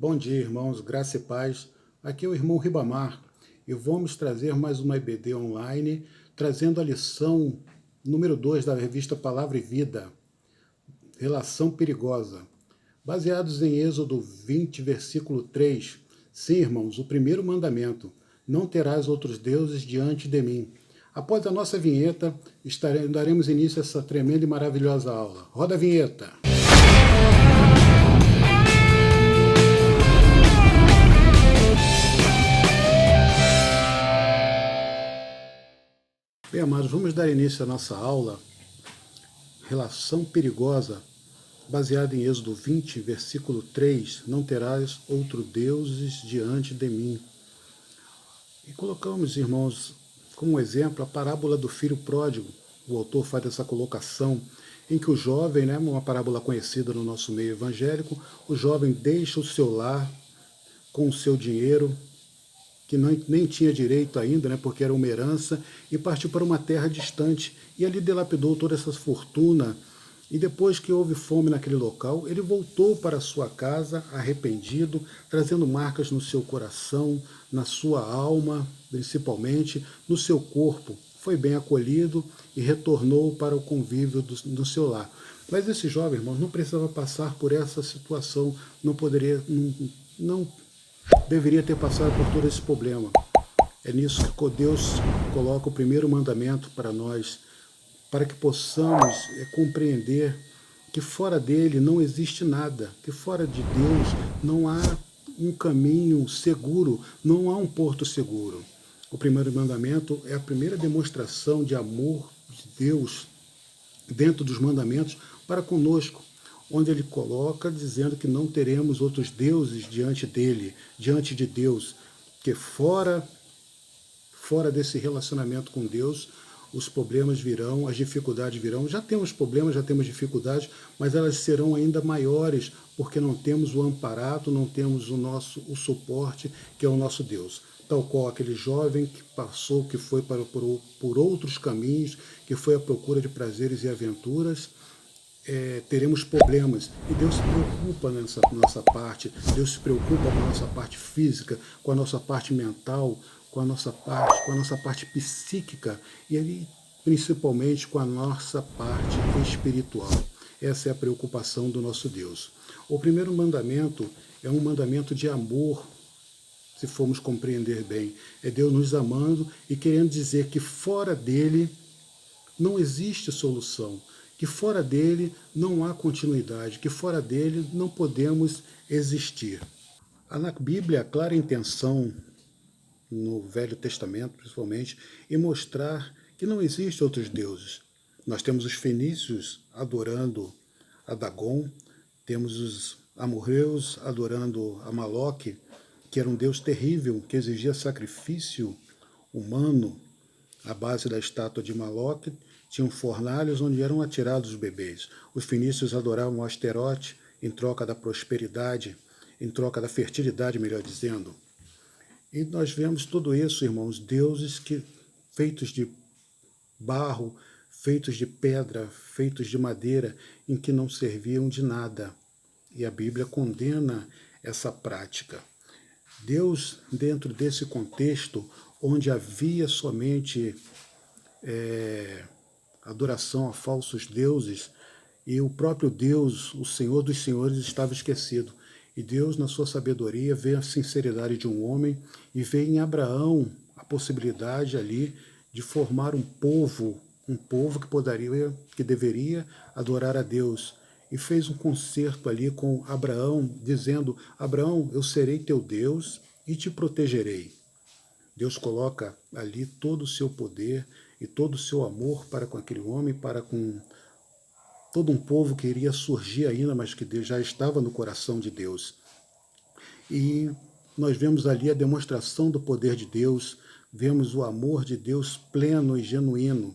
Bom dia, irmãos, graça e paz. Aqui é o irmão Ribamar e vamos trazer mais uma EBD online, trazendo a lição número 2 da revista Palavra e Vida, Relação Perigosa. Baseados em Êxodo 20, versículo 3. Sim, irmãos, o primeiro mandamento: não terás outros deuses diante de mim. Após a nossa vinheta, daremos início a essa tremenda e maravilhosa aula. Roda a vinheta! Bem, amados, vamos dar início à nossa aula, Relação Perigosa, baseada em Êxodo 20, versículo 3, não terás outro deuses diante de mim. E colocamos, irmãos, como exemplo a parábola do filho pródigo. O autor faz essa colocação em que o jovem, uma parábola conhecida no nosso meio evangélico, o jovem deixa o seu lar com o seu dinheiro, que nem tinha direito ainda, porque era uma herança, e partiu para uma terra distante, e ali dilapidou toda essa fortuna, e depois que houve fome naquele local, ele voltou para sua casa arrependido, trazendo marcas no seu coração, na sua alma, principalmente, no seu corpo. Foi bem acolhido e retornou para o convívio do seu lar. Mas esse jovem, irmãos, não precisava passar por essa situação, não deveria ter passado por todo esse problema. É nisso que Deus coloca o primeiro mandamento para nós, para que possamos compreender que fora dele não existe nada, que fora de Deus não há um caminho seguro, não há um porto seguro. O primeiro mandamento é a primeira demonstração de amor de Deus dentro dos mandamentos para conosco, onde ele coloca dizendo que não teremos outros deuses diante dele, diante de Deus, que fora desse relacionamento com Deus, os problemas virão, as dificuldades virão. Já temos problemas, já temos dificuldades, mas elas serão ainda maiores, porque não temos o amparato, não temos o suporte, que é o nosso Deus. Tal qual aquele jovem que passou, que foi por outros caminhos, que foi à procura de prazeres e aventuras, teremos problemas. E Deus se preocupa nessa nossa parte, Deus se preocupa com a nossa parte física, com a nossa parte mental, com a nossa parte psíquica e ali, principalmente com a nossa parte espiritual. Essa é a preocupação do nosso Deus. O primeiro mandamento é um mandamento de amor, se formos compreender bem. É Deus nos amando e querendo dizer que fora dele não existe solução, que fora dele não há continuidade, que fora dele não podemos existir. Na Bíblia, a clara intenção, no Velho Testamento principalmente, em mostrar que não existem outros deuses. Nós temos os fenícios adorando a Dagon, temos os amorreus adorando a Maloque, que era um deus terrível, que exigia sacrifício humano. À base da estátua de Maloque tinham fornalhos onde eram atirados os bebês. Os fenícios adoravam o Asterote em troca da prosperidade, em troca da fertilidade, melhor dizendo. E nós vemos tudo isso, irmãos, deuses feitos de barro, feitos de pedra, feitos de madeira, em que não serviam de nada. E a Bíblia condena essa prática. Deus, dentro desse contexto, onde havia somente adoração a falsos deuses, e o próprio Deus, o Senhor dos Senhores, estava esquecido. E Deus, na sua sabedoria, vê a sinceridade de um homem e vê em Abraão a possibilidade ali de formar um povo que deveria adorar a Deus. E fez um concerto ali com Abraão, dizendo: Abraão, eu serei teu Deus e te protegerei. Deus coloca ali todo o seu poder e todo o seu amor para com aquele homem, para com todo um povo que iria surgir ainda, mas que Deus já estava no coração de Deus. E nós vemos ali a demonstração do poder de Deus, vemos o amor de Deus pleno e genuíno.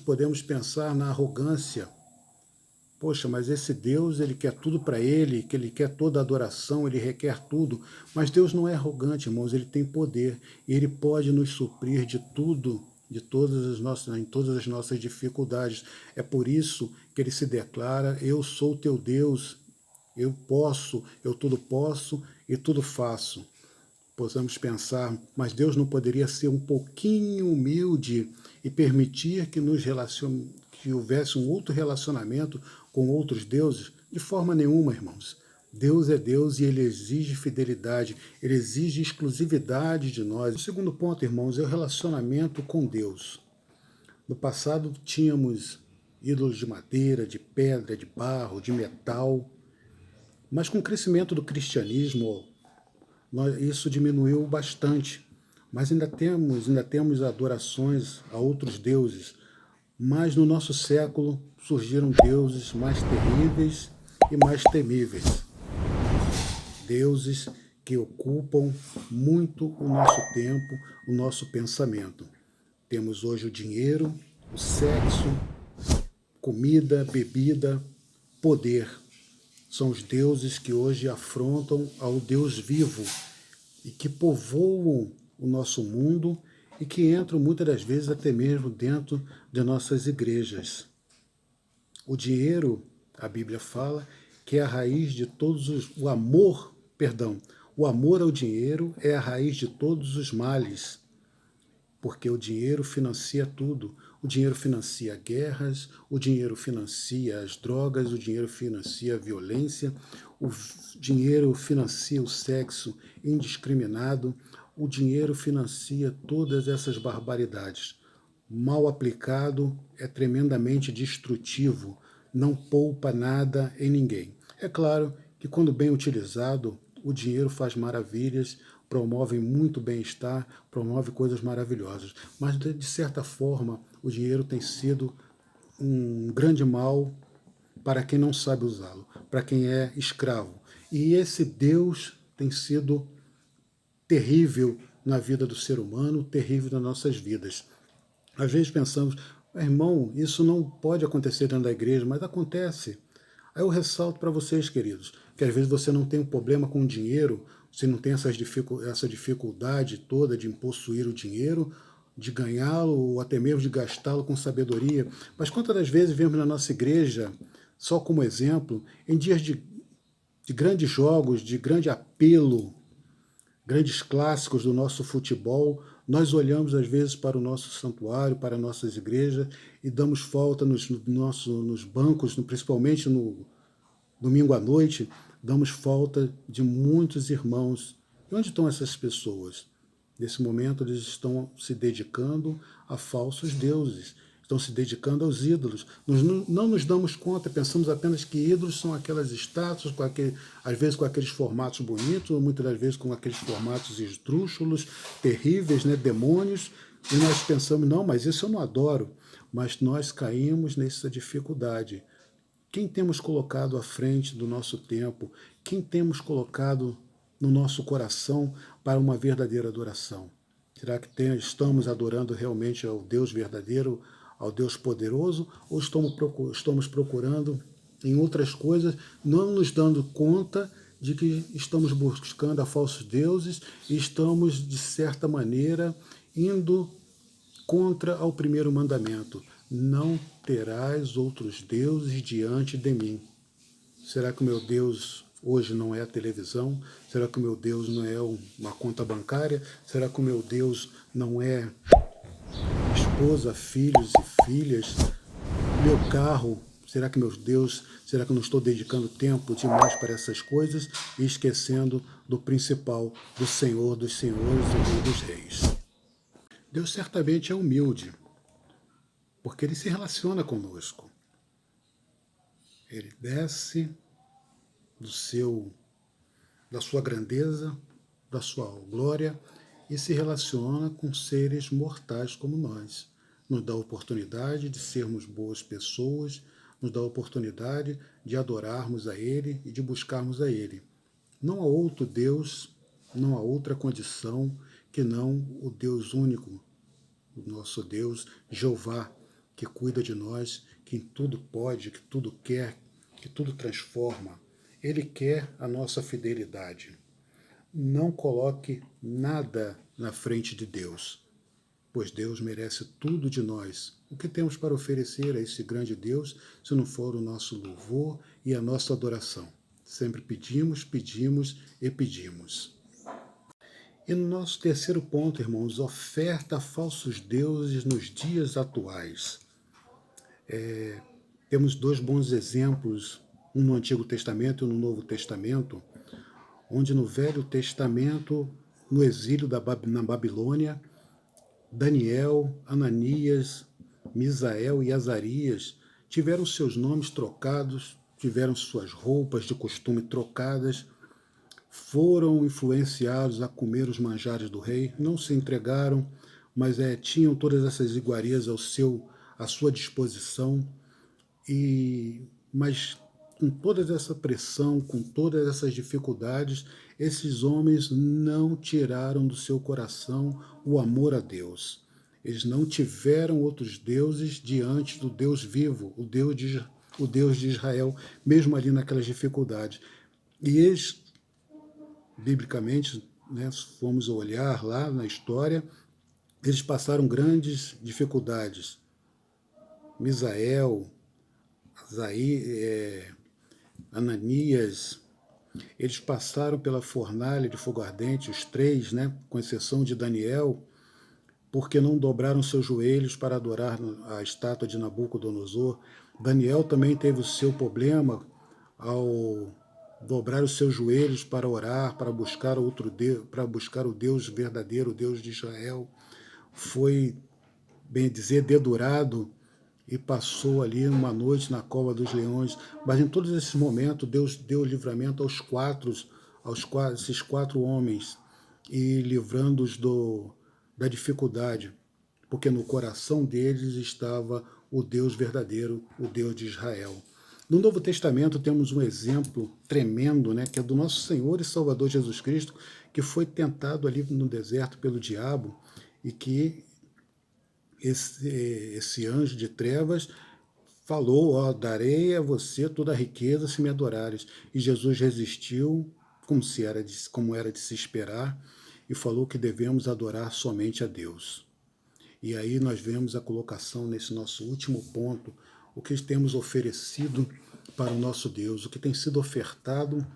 Podemos pensar na arrogância. Poxa, mas esse Deus, ele quer tudo para ele, que ele quer toda a adoração, ele requer tudo. Mas Deus não é arrogante, irmãos, ele tem poder. E ele pode nos suprir de tudo, em todas as nossas dificuldades. É por isso que ele se declara: eu sou teu Deus eu posso, eu tudo posso e tudo faço. Possamos pensar, mas Deus não poderia ser um pouquinho humilde e permitir que que houvesse um outro relacionamento com outros deuses? De forma nenhuma, irmãos. Deus é Deus e Ele exige fidelidade, Ele exige exclusividade de nós. O segundo ponto, irmãos, é o relacionamento com Deus. No passado tínhamos ídolos de madeira, de pedra, de barro, de metal, mas com o crescimento do cristianismo, isso diminuiu bastante. Mas ainda temos adorações a outros deuses. Mas no nosso século surgiram deuses mais terríveis e mais temíveis. Deuses que ocupam muito o nosso tempo, o nosso pensamento. Temos hoje o dinheiro, o sexo, comida, bebida, poder. São os deuses que hoje afrontam ao Deus vivo e que povoam o nosso mundo e que entram muitas das vezes até mesmo dentro de nossas igrejas. O dinheiro, a Bíblia fala, que é a raiz de todos os... O amor ao dinheiro é a raiz de todos os males, porque o dinheiro financia tudo. O dinheiro financia guerras, o dinheiro financia as drogas, o dinheiro financia a violência, o dinheiro financia o sexo indiscriminado, o dinheiro financia todas essas barbaridades. Mal aplicado, é tremendamente destrutivo, não poupa nada em ninguém. É claro que, quando bem utilizado, o dinheiro faz maravilhas, promove muito bem-estar, promove coisas maravilhosas. Mas, de certa forma, o dinheiro tem sido um grande mal para quem não sabe usá-lo, para quem é escravo. E esse Deus tem sido terrível na vida do ser humano, terrível nas nossas vidas. Às vezes pensamos, irmão, isso não pode acontecer dentro da igreja, mas acontece. Aí eu ressalto para vocês, queridos, que às vezes você não tem um problema com o dinheiro, você não tem essa dificuldade toda de possuir o dinheiro, de ganhá-lo ou até mesmo de gastá-lo com sabedoria. Mas quantas das vezes vemos na nossa igreja, só como exemplo, em dias de grandes jogos, de grande apelo, grandes clássicos do nosso futebol, nós olhamos às vezes para o nosso santuário, para nossas igrejas e damos falta nos bancos, principalmente no domingo à noite, damos falta de muitos irmãos. E onde estão essas pessoas? Nesse momento eles estão se dedicando a falsos deuses, estão se dedicando aos ídolos. Nós não nos damos conta, pensamos apenas que ídolos são aquelas estátuas, às vezes com aqueles formatos bonitos, ou muitas das vezes com aqueles formatos esdrúxulos, terríveis, né, demônios, e nós pensamos, não, mas isso eu não adoro. Mas nós caímos nessa dificuldade. Quem temos colocado à frente do nosso tempo? Quem temos colocado no nosso coração para uma verdadeira adoração? Será que estamos adorando realmente ao Deus verdadeiro, ao Deus poderoso, ou estamos procurando em outras coisas, não nos dando conta de que estamos buscando a falsos deuses e estamos, de certa maneira, indo contra ao primeiro mandamento: não terás outros deuses diante de mim. Será que o meu Deus hoje não é a televisão? Será que o meu Deus não é uma conta bancária? Será que o meu Deus não é esposa, filhos e filhas? Meu carro? Será que, meu Deus, será que eu não estou dedicando tempo demais para essas coisas e esquecendo do principal, do Senhor dos Senhores e Rei dos Reis? Deus certamente é humilde, porque Ele se relaciona conosco. Ele desce da sua grandeza, da sua glória e se relaciona com seres mortais como nós. Nos dá a oportunidade de sermos boas pessoas, nos dá a oportunidade de adorarmos a Ele e de buscarmos a Ele. Não há outro Deus, não há outra condição que não o Deus único, o nosso Deus, Jeová, que cuida de nós, que tudo pode, que tudo quer, que tudo transforma. Ele quer a nossa fidelidade. Não coloque nada na frente de Deus, pois Deus merece tudo de nós. O que temos para oferecer a esse grande Deus, se não for o nosso louvor e a nossa adoração? Sempre pedimos, pedimos e pedimos. E no nosso terceiro ponto, irmãos, oferta a falsos deuses nos dias atuais. Temos dois bons exemplos, um no Antigo Testamento e um no Novo Testamento, onde no Velho Testamento, no exílio na Babilônia, Daniel, Ananias, Misael e Azarias tiveram seus nomes trocados, tiveram suas roupas de costume trocadas, foram influenciados a comer os manjares do rei, não se entregaram, mas tinham todas essas iguarias à sua disposição, mas com toda essa pressão, com todas essas dificuldades, esses homens não tiraram do seu coração o amor a Deus. Eles não tiveram outros deuses diante do Deus vivo, o Deus de Israel, mesmo ali naquelas dificuldades. E eles, biblicamente, né, se formos olhar lá na história, eles passaram grandes dificuldades. Misael, Ananias, eles passaram pela fornalha de fogo ardente, os três, né, com exceção de Daniel, porque não dobraram seus joelhos para adorar a estátua de Nabucodonosor. Daniel também teve o seu problema ao dobrar os seus joelhos para orar, para buscar outro Deus, para buscar o Deus verdadeiro, o Deus de Israel. Foi, bem dizer, dedurado e passou ali uma noite na cova dos leões. Mas em todos esses momentos, Deus deu livramento esses quatro homens, e livrando-os da dificuldade, porque no coração deles estava o Deus verdadeiro, o Deus de Israel. No Novo Testamento temos um exemplo tremendo, né, que é do nosso Senhor e Salvador Jesus Cristo, que foi tentado ali no deserto pelo diabo, e que esse anjo de trevas falou: ó, darei a você toda a riqueza se me adorares. E Jesus resistiu, como era de se esperar, e falou que devemos adorar somente a Deus. E aí nós vemos a colocação nesse nosso último ponto, o que temos oferecido para o nosso Deus, o que tem sido ofertado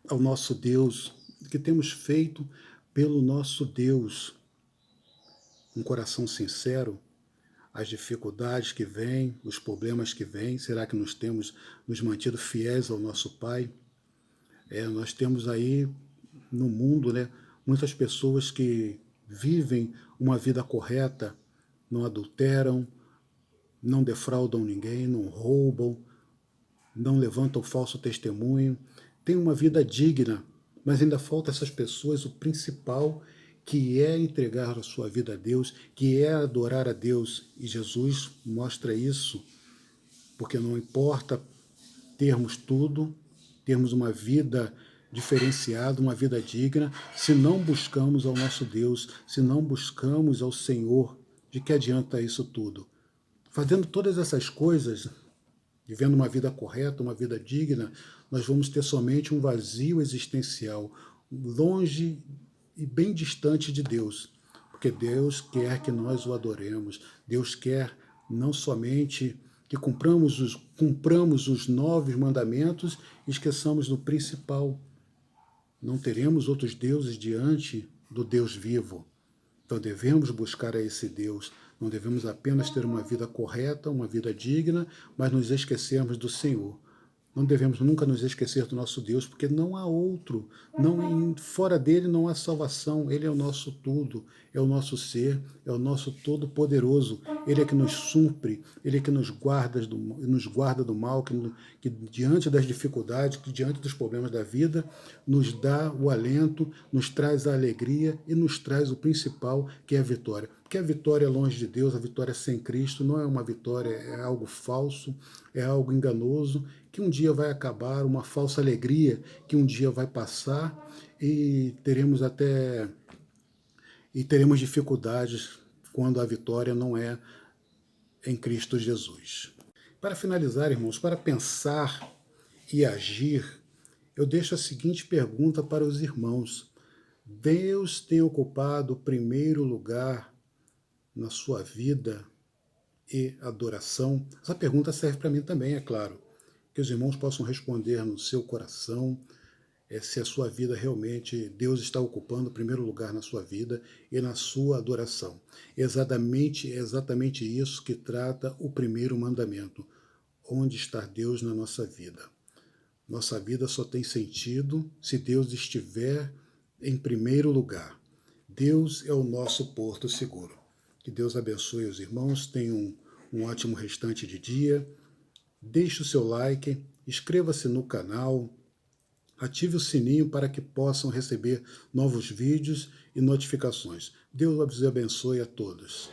ao nosso Deus, o que temos feito pelo nosso Deus. Um coração sincero, as dificuldades que vêm, os problemas que vêm, será que nós temos nos mantido fiéis ao nosso Pai? Nós temos aí no mundo, né, muitas pessoas que vivem uma vida correta, não adulteram, não defraudam ninguém, não roubam, não levantam falso testemunho, têm uma vida digna, mas ainda falta a essas pessoas o principal, que é entregar a sua vida a Deus, que é adorar a Deus. E Jesus mostra isso, porque não importa termos tudo, termos uma vida diferenciada, uma vida digna, se não buscamos ao nosso Deus, se não buscamos ao Senhor, de que adianta isso tudo? Fazendo todas essas coisas, vivendo uma vida correta, uma vida digna, nós vamos ter somente um vazio existencial, longe e bem distante de Deus, porque Deus quer que nós o adoremos. Deus quer não somente que cumpramos os 9 mandamentos e esqueçamos do principal. Não teremos outros deuses diante do Deus vivo. Então devemos buscar a esse Deus. Não devemos apenas ter uma vida correta, uma vida digna, mas nos esquecermos do Senhor. Não devemos nunca nos esquecer do nosso Deus, porque não há outro. Fora dele não há salvação. Ele é o nosso tudo, é o nosso ser, é o nosso todo-poderoso. Ele é que nos supre, ele é que nos guarda do mal, que diante das dificuldades, que diante dos problemas da vida, nos dá o alento, nos traz a alegria e nos traz o principal, que é a vitória. Porque a vitória é longe de Deus, a vitória sem Cristo não é uma vitória, é algo falso, é algo enganoso, que um dia vai acabar, uma falsa alegria que um dia vai passar, e teremos dificuldades quando a vitória não é em Cristo Jesus. Para finalizar, irmãos, para pensar e agir, eu deixo a seguinte pergunta para os irmãos: Deus tem ocupado o primeiro lugar na sua vida e adoração? Essa pergunta serve para mim também, é claro. que os irmãos possam responder no seu coração, se a sua vida realmente, Deus está ocupando o primeiro lugar na sua vida e na sua adoração. Exatamente isso que trata o primeiro mandamento. Onde está Deus na nossa vida? Nossa vida só tem sentido se Deus estiver em primeiro lugar. Deus é o nosso porto seguro. Que Deus abençoe os irmãos, tenham um ótimo restante de dia. Deixe o seu like, inscreva-se no canal, ative o sininho para que possam receber novos vídeos e notificações. Deus os abençoe a todos.